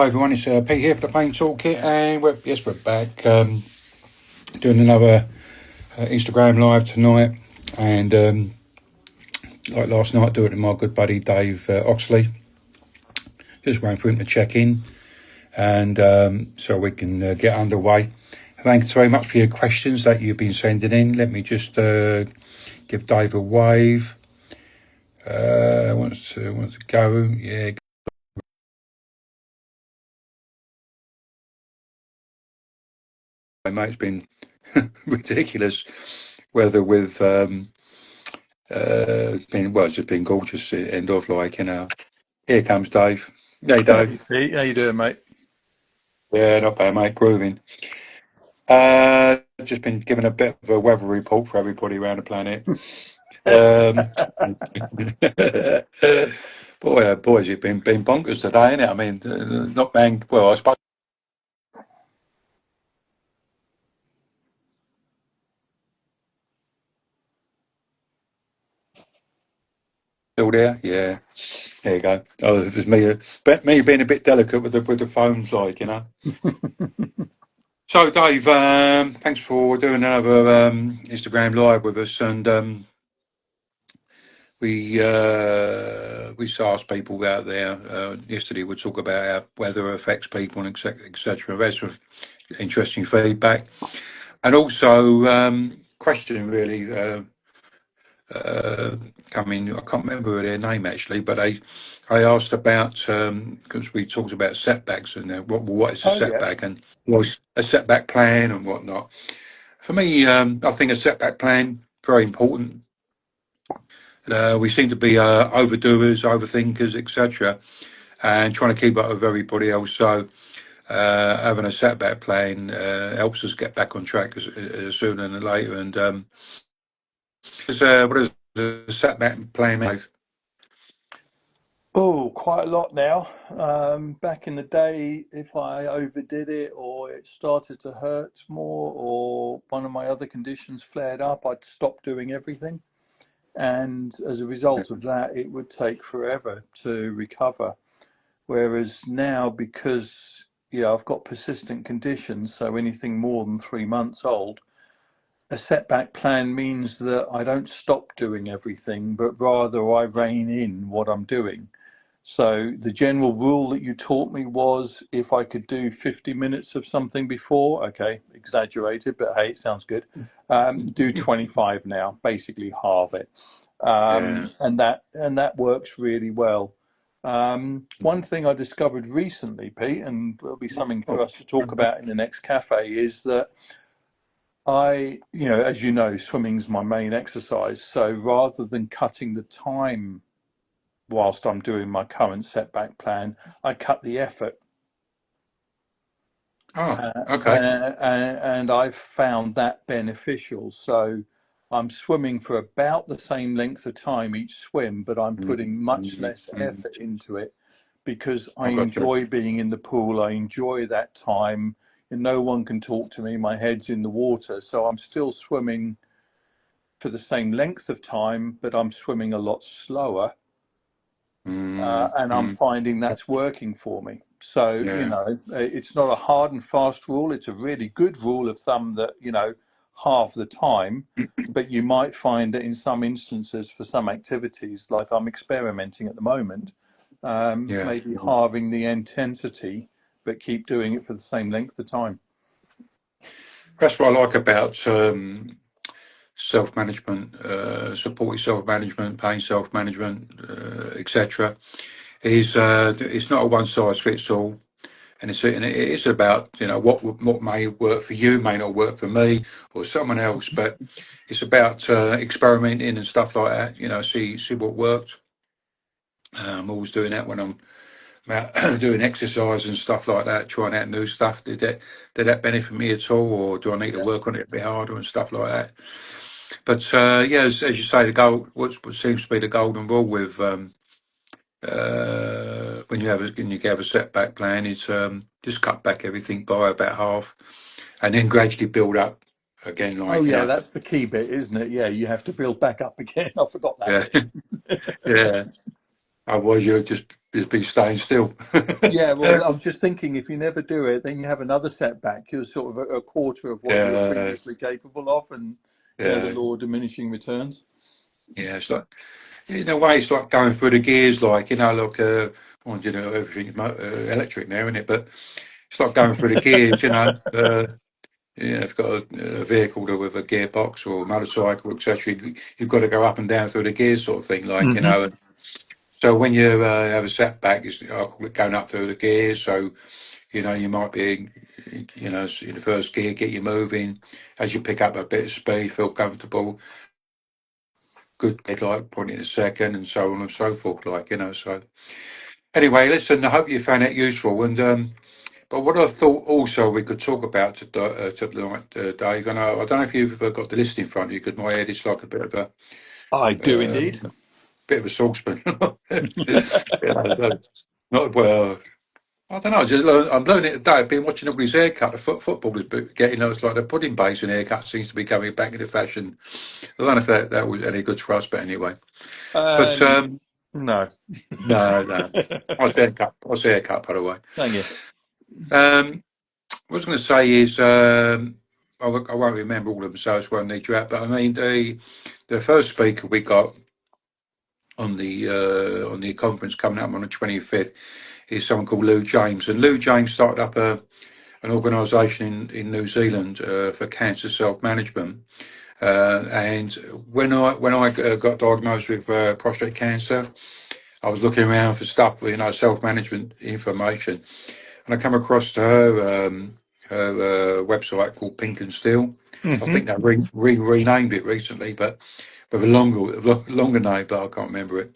Hi everyone, it's Pete here for the Paint Toolkit, and we're back doing another Instagram live tonight. And like last night, doing it with my good buddy Dave Oxley. Just waiting for him to check in, and so we can get underway. Thanks very much for your questions that you've been sending in. Let me just give Dave a wave. Wants to go, yeah. Mate, it's been ridiculous weather with it's just been gorgeous end of here comes Dave. Hey Hey Dave. Pete, how you doing, mate? Yeah, not bad mate, grooving. Just been given a bit of a weather report for everybody around the planet. Um boys, it's been bonkers today, isn't it? I mean, not bang well, I suppose still there. Yeah. There you go. Oh, it was me being a bit delicate with the phones, So, Dave, thanks for doing another Instagram live with us, and we just asked people out there. Yesterday, we talk about how weather affects people, and etc. etc. That's some interesting feedback, and also question really. Coming, I can't remember their name actually, but I asked about because we talked about setbacks and what is a Oh yeah. setback and what's a setback plan and whatnot. For me, I think a setback plan very important. We seem to be overdoers, overthinkers, etc., and trying to keep up with everybody else. So having a setback plan helps us get back on track sooner than later. And what is the setback plan, Dave? Oh, quite a lot now. Back in the day, if I overdid it or it started to hurt more or one of my other conditions flared up, I'd stop doing everything. And as a result of that, it would take forever to recover. Whereas now, because I've got persistent conditions, so anything more than 3 months old, a setback plan means that I don't stop doing everything, but rather I rein in what I'm doing. So the general rule that you taught me was if I could do 50 minutes of something before, okay, exaggerated, but hey, it sounds good. Do 25 now, basically halve it, Yeah. and that works really well. One thing I discovered recently, Pete, and it'll be something for Oh, us to talk about in the next cafe, is that as you know, swimming's my main exercise. So rather than cutting the time whilst I'm doing my current setback plan, I cut the effort. oh, okay. And I've found that beneficial. So I'm swimming for about the same length of time each swim, but I'm Mm, putting much mm, less mm. effort into it because I I got you. enjoy being in the pool. I enjoy that time. And no one can talk to me. My head's in the water. So I'm still swimming for the same length of time, but I'm swimming a lot slower, Mm, and I'm mm, finding that's working for me. So, yeah. it's not a hard and fast rule. It's a really good rule of thumb that, half the time, but you might find that in some instances for some activities, like I'm experimenting at the moment, Yeah. maybe halving the intensity, but keep doing it for the same length of time. That's what I like about self-management, supported self-management, pain self-management, etc. Is it's not a one-size-fits-all, and it is about what may work for you may not work for me or someone else, but it's about experimenting and stuff like that. See what worked. I'm always doing that when I'm about doing exercise and stuff like that, trying out new stuff. Did that benefit me at all, or do I need to Yeah. work on it a bit harder and stuff like that? But yeah, as you say, what seems to be the golden rule with when you have a setback plan is just cut back everything by about half, and then gradually build up again. Oh, yeah, that's the key bit, isn't it? Yeah, you have to build back up again. I forgot that Yeah, bit. yeah. Otherwise, you're just just be staying still. Yeah, well, I was just thinking if you never do it, then you have another setback. You're sort of a quarter of what you were Yeah, previously capable of, and the yeah, law of diminishing returns. yeah. It's like in a way, it's like going through the gears, like well, everything's electric now, isn't it? But it's like going through the gears, yeah, if you've got a vehicle with a gearbox or a motorcycle, etc., you've got to go up and down through the gears, sort of thing, like Hmm. So when you have a setback, I call it going up through the gears. So you might be, in the first gear, get you moving. As you pick up a bit of speed, feel comfortable, good headlight, point in a second, and so on and so forth. So anyway, listen, I hope you found it useful. And but what I thought also we could talk about tonight, Dave, and I don't know if you've got the list in front of you, because my head is like a bit of a I do indeed. saucepan. Not well. I don't know. I'm learning today. I've been watching everybody's haircut. The footballers getting it's like the pudding basin haircut seems to be coming back into fashion. I don't know if that was any good for us, but anyway. But No. no, no. Nice haircut. Nice haircut, by the way. Thank you. What I was going to say is I won't remember all of them, so it's won't need you out. But I mean, the first speaker we got on the conference coming up on the 25th is someone called Lou James, and Lou James started up an organisation in New Zealand for cancer self management. And when I got diagnosed with prostate cancer, I was looking around for stuff, self management information, and I come across to her website called Pink and Steel. I Hmm. think they renamed it recently, but with a longer name, but I can't remember it.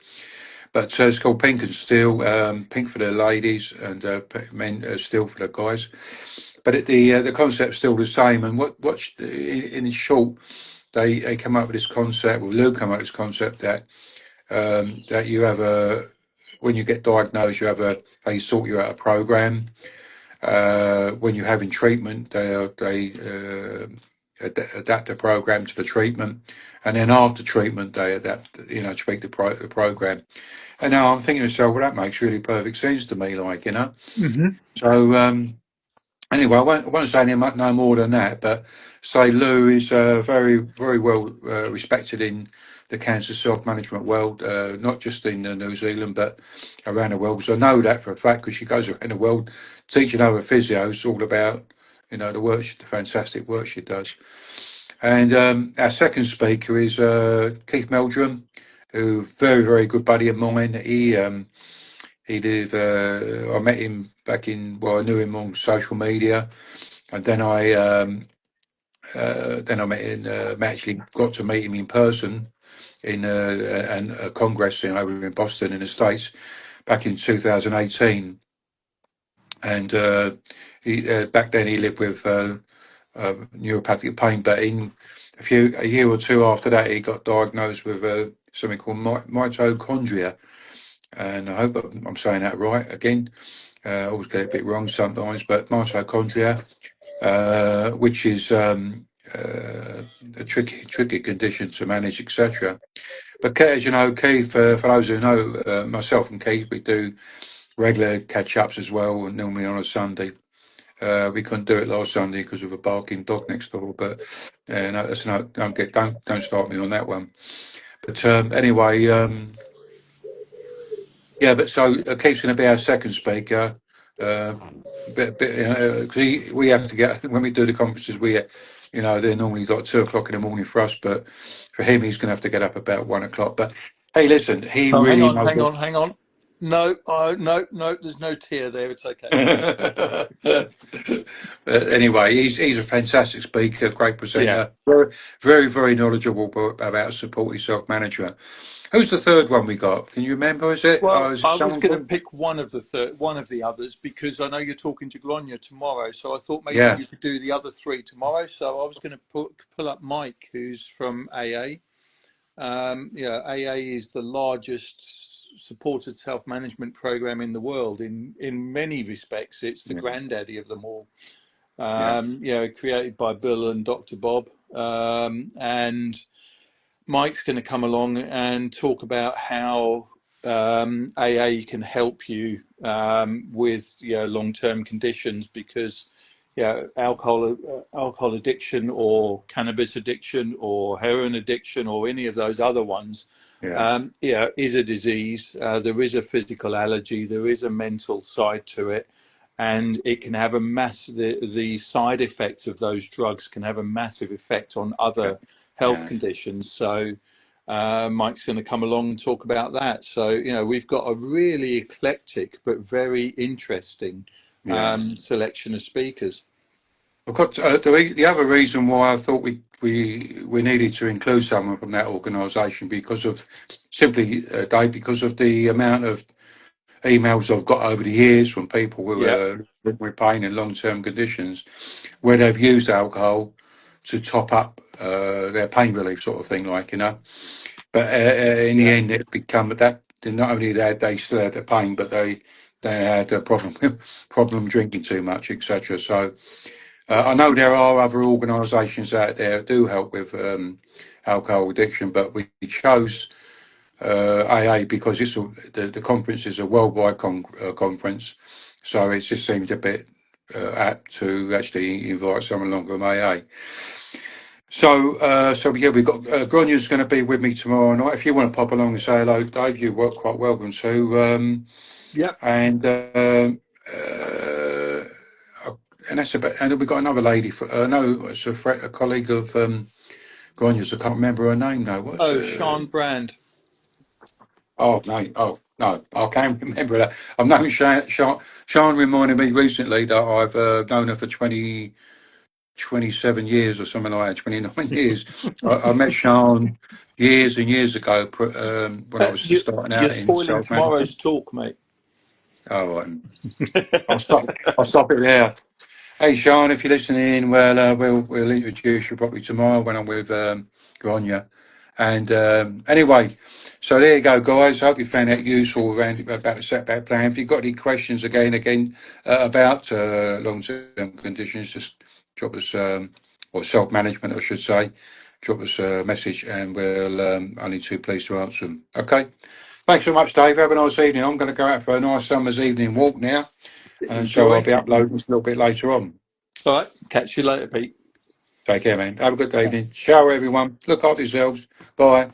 But it's called Pink and Steel. Pink for the ladies and men, steel for the guys. But the concept's still the same. And in short, they come up with this concept. Well, Lou come up with this concept that you have when you get diagnosed, they sort you out a program. When you're having treatment, they adapt the program to the treatment, and then after treatment, they adapt, tweak the program. And now I'm thinking to myself, well, that makes really perfect sense to me, Hmm. So anyway, I won't say no more than that, but say Lou is very, very well respected in the cancer self-management world, not just in New Zealand, but around the world. Because I know that for a fact, because she goes around the world teaching other physios all about, the fantastic work she does. And our second speaker is Keith Meldrum, who very, very good buddy of mine. I met him I knew him on social media, and then I met him, actually got to meet him in person in a congress over in Boston in the States back in 2018. And back then he lived with neuropathic pain, but in a year or two after that, he got diagnosed with something called mitochondria. And I hope I'm saying that right again. I always get it a bit wrong sometimes, but mitochondria, which is a tricky condition to manage, etc. But as you know, Keith, for those who know, myself and Keith, we do regular catch-ups as well, normally on a Sunday. We couldn't do it last Sunday because of a barking dog next door, but no, don't start me on that one. But anyway, yeah, but so Keith's going to be our second speaker. Uh, we have to get when we do the conferences. They're normally like 2 o'clock in the morning for us, but for him, he's going to have to get up about 1 o'clock. But hey, listen, he Oh, hang really on, knows hang what. on, hang on. No, no, there's no tear there. It's okay. But anyway, he's a fantastic speaker, great Yeah. presenter, very, very, very knowledgeable about supportive self management. Who's the third one we got? Can you remember? Well, Is it I was someone going to called? pick one of the others because I know you're talking to Glonia tomorrow. So I thought maybe Yeah, you could do the other three tomorrow. So I was going to pull up Mike, who's from AA. AA is the largest supported self-management program in the world. In many respects, it's the yeah, granddaddy of them all. yeah. Created by Bill and Dr. Bob. And Mike's going to come along and talk about how AA can help you with long-term conditions, because alcohol addiction or cannabis addiction or heroin addiction or any of those other ones Yeah. is a disease. There is a physical allergy, there is a mental side to it, and it can have the side effects of those drugs can have a massive effect on Yeah. other health Yeah. conditions. So Mike's going to come along and talk about that. So, we've got a really eclectic but very interesting Yeah. selection of speakers. I've got the other reason why I thought we needed to include someone from that organisation, because of simply, Dave, because of the amount of emails I've got over the years from people Yeah, with pain and long term conditions where they've used alcohol to top up their pain relief, sort of thing, But in the yeah, end, it become that not only that they still had the pain, but they had a problem drinking too much, etc. So I know there are other organisations out there that do help with alcohol addiction, but we chose AA because the conference is a worldwide conference, so it just seemed a bit apt to actually invite someone along from AA. So yeah, we've got Gronya's going to be with me tomorrow night. If you want to pop along and say hello, Dave, you're quite welcome to. yep. And and that's about. And we've got another lady. No, it's a colleague of Gronya's. I can't remember her name now. What's Oh, Sean Brand. Oh no! Oh no! I can't remember that. I've known Sean reminded me recently that I've known her for 27 years or something like that, 29 years. I met Sean years and years ago when I was just starting You're out in spoiling self tomorrow's management. talk, mate. Oh, I'll stop it there. Hey, Sean, if you're listening, well, we'll introduce you probably tomorrow when I'm with Grania. And anyway, so there you go, guys. I hope you found that useful around about the setback plan. If you've got any questions again about long-term conditions, just drop us or self-management, I should say. Drop us a message, and we'll only too pleased to answer them. Okay. Thanks so much, Dave. Have a nice evening. I'm going to go out for a nice summer's evening walk now, and so I'll Enjoy. be uploading this a little bit later on. All right. Catch you later, Pete. Take care, man. Have a good evening. Ciao, everyone. Look after yourselves. Bye.